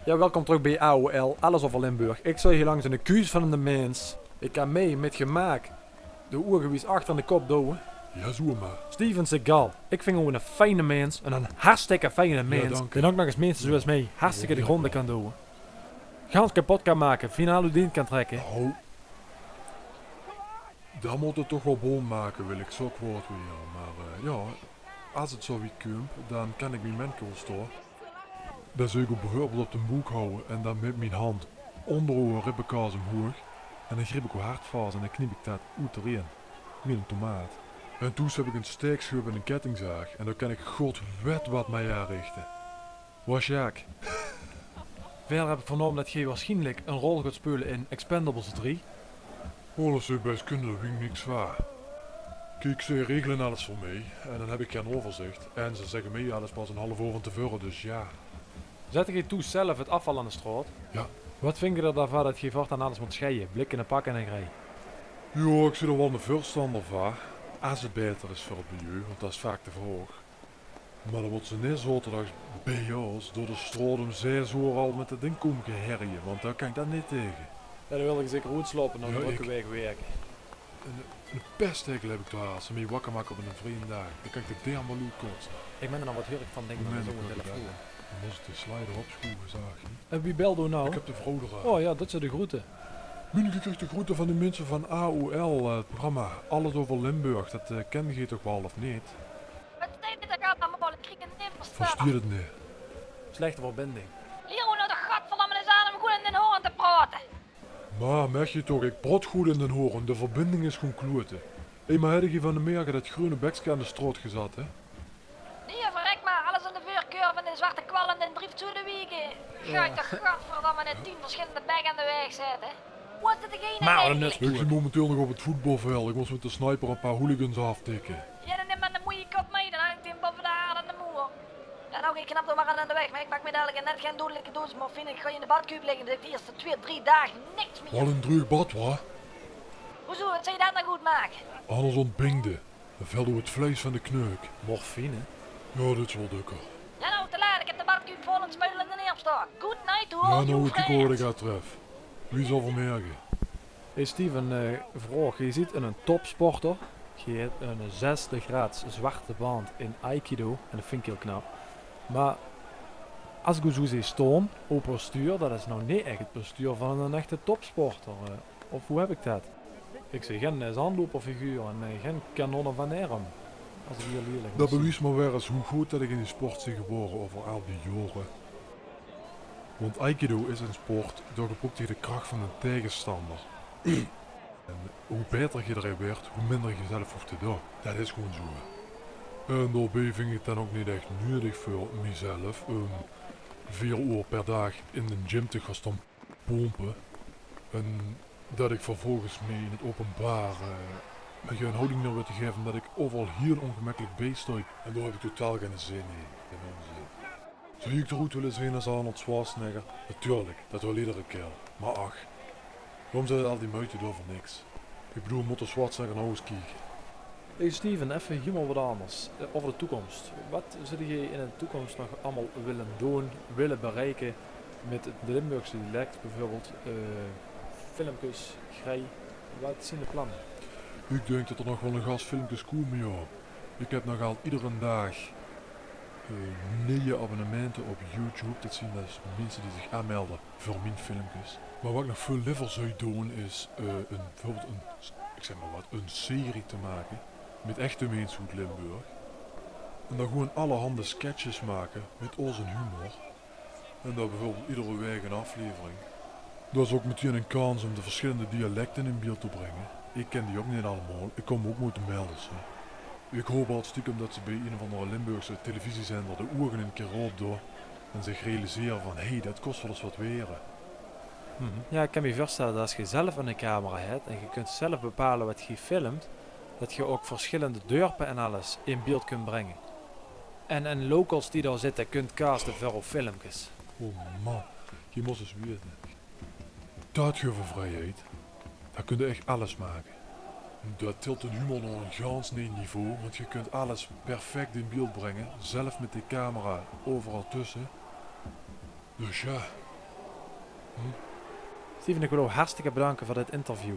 Ja, welkom terug bij AOL, alles over Limburg. Ik sta hier langs in de kuus van de mens. Ik ga mee met gemaak. De oergewies achter de kop douwen. Ja, zo maar. Steven Seagal. Ik vind gewoon een fijne mens. En een hartstikke fijne mens. dank En ook nog eens mensen zoals mij hartstikke de gronden kan douwen. Gans kapot kan maken, finaal dien kan trekken. Nou, daar moet het toch wel boom maken, wil ik zo kwoord weer. Maar ja, als het zo wie komt, dan kan ik mijn menkel staan. Dan zou ik bijvoorbeeld op de boek houden en dan met mijn hand onder de ribbenkaas omhoog. En dan grip ik wel hard vast en dan knip ik dat uit erin. Met een tomaat. En toen heb ik een steekschub en een kettingzaag. En dan kan ik god weet wat mij aanrichten. Was Jaak? Verder heb ik vernomen dat jij waarschijnlijk een rol gaat spelen in Expendables 3. Alles zou best kunnen, dat vind ik niks zwaar. Kijk, ze regelen alles voor mij en dan heb ik geen overzicht. En ze zeggen mij alles pas een half uur van tevoren, dus ja. Zet je toe zelf het afval aan de straat? Ja. Wat vind je er daarvan dat je voortaan alles moet scheiden? Blikken en pakken en grij. Ja, ik zie er wel een voorstander van. Als het beter is voor het milieu, want dat is vaak te hoog. Maar dan wordt ze net zaterdags bij ons door de straat om 6 uur al met het ding komen geherrien, want daar kan ik dat niet tegen. Ja, dan wil ik zeker goed slopen dan Ja, de drukke ik- weg werken. Een pesthekel heb ik daar als ze mij wakker maken op een vreemde dag. Dan kan ik de helemaal uit kotsen. Ik ben er dan wat hurk van, denk ik, Moment, met zo'n ik heb telefoon. Dan moest ik de slider opschroeven, zag je. En wie belde nou? Ik heb de vrouw eruit. Oh ja, dat zijn de groeten. Mineke krijgt de groeten van de mensen van AOL, het programma Alles over Limburg. Dat ken je toch wel of niet? Wat zei dit? Dat gaat allemaal. Ik krijg een neem verstaan. Verstuur het niet. Slechte verbinding. Leroy, nou de gadverdamme eens aan om goed in den hoorn te praten. Maar merk je toch, ik praat goed in den horen. De verbinding is gewoon kloten. Hé, maar heb je van de merken dat groene bekske aan de stroot gezet, hè? Nee, verrek maar. Alles in de vuurkurve en de zwarte kwal en de drift zo de wiegen. Ga je toch gadverdamme net 10 verschillende bek aan de weg zetten. Wat is dit degene Maar eigenlijk? een Ik zit momenteel nog op het voetbalveld. Ik moest met de sniper een paar hooligans aftikken. Ja, dan neem maar een mooie kop mee. Dan hangt hij boven de aarde aan de moer. Ja, nou, ik knap nog maar aan de weg. Maar ik maak me dadelijk net geen dodelijke dosis morfine. Ik ga je in de badkuip liggen. Dat ik de eerste 2, 3 dagen niks meer. Wat een druk bad, wa? Hoezo? Wat zou je dat nou goed maken? Anders ontbingde. Dan velde het vlees van de kneuk. Morfine. Ja, dit is wel dukker. Ja, nou, te laat. Ik heb de badkuip vol en spelen in de neerstaan. Good night, hoor. Ja, nou, ik kijk wat ik ga treffen. Wie zal vermerken? Hey Steven, vraag. Je ziet een topsporter. Je hebt een 6e graads zwarte band in Aikido. En dat vind ik heel knap. Maar als ik zo zie staan op postuur, dat is nou niet echt het postuur van een echte topsporter. Of hoe heb ik dat? Ik zie geen zandloperfiguur en geen kanonnen van Erm. Als ik hier lelijk Dat bewijst maar weer eens hoe goed dat ik in die sport ben geboren over al die jaren. Want Aikido is een sport dat gebruikt je de kracht van een tegenstander. En hoe beter je erin werd, hoe minder je zelf hoeft te doen. Dat is gewoon zo. En daarbij vind ik het dan ook niet echt nodig voor mezelf om 4 uur per dag in de gym te gaan staan pompen. En dat ik vervolgens mee in het openbaar me geen houding meer wil te geven dat ik overal heel ongemakkelijk bij sta. En daar heb ik totaal geen zin in. Geen onzin. Zou ik eruit willen zien als Arnold Schwarzenegger? Natuurlijk, dat wil iedere keer. Maar ach, waarom zijn al die muiten door voor niks? Ik bedoel, moet de Schwarzenegger nou eens kijken. Hey Steven, even helemaal wat anders. Over de toekomst. Wat zou je in de toekomst nog allemaal willen doen, willen bereiken met het Limburgse dialect bijvoorbeeld? Filmpjes, grij. Wat zijn de plannen? Ik denk dat er nog wel een gastfilmpjes komen, ja. Ik heb nog al iedere dag 9 abonnementen op YouTube. Dat zien dus mensen die zich aanmelden voor mijn filmpjes. Maar wat ik nog veel liever zou doen is bijvoorbeeld ik zeg maar wat, een serie te maken met echte mensen uit Limburg. En dan gewoon allerhande sketches maken met onze humor. En dan bijvoorbeeld iedere week een aflevering. Dat is ook meteen een kans om de verschillende dialecten in beeld te brengen. Ik ken die ook niet allemaal, ik kom ook moeten melden. Ik hoop al stiekem dat ze bij een of andere Limburgse televisiezender de ogen een keer opdoen en zich realiseren van hé, dat kost wel eens wat weren. Ja, ik kan me voorstellen dat als je zelf een camera hebt en je kunt zelf bepalen wat je filmt, dat je ook verschillende dorpen en alles in beeld kunt brengen. En locals die daar zitten kunt casten voor filmpjes. Oh man, je moet eens weten. Daadgevrijheid, daar kun je echt alles maken. Dat tilt een humor naar een gans nieuw niveau, want je kunt alles perfect in beeld brengen, zelf met de camera overal tussen. Dus ja, Steven, ik wil jou hartstikke bedanken voor dit interview.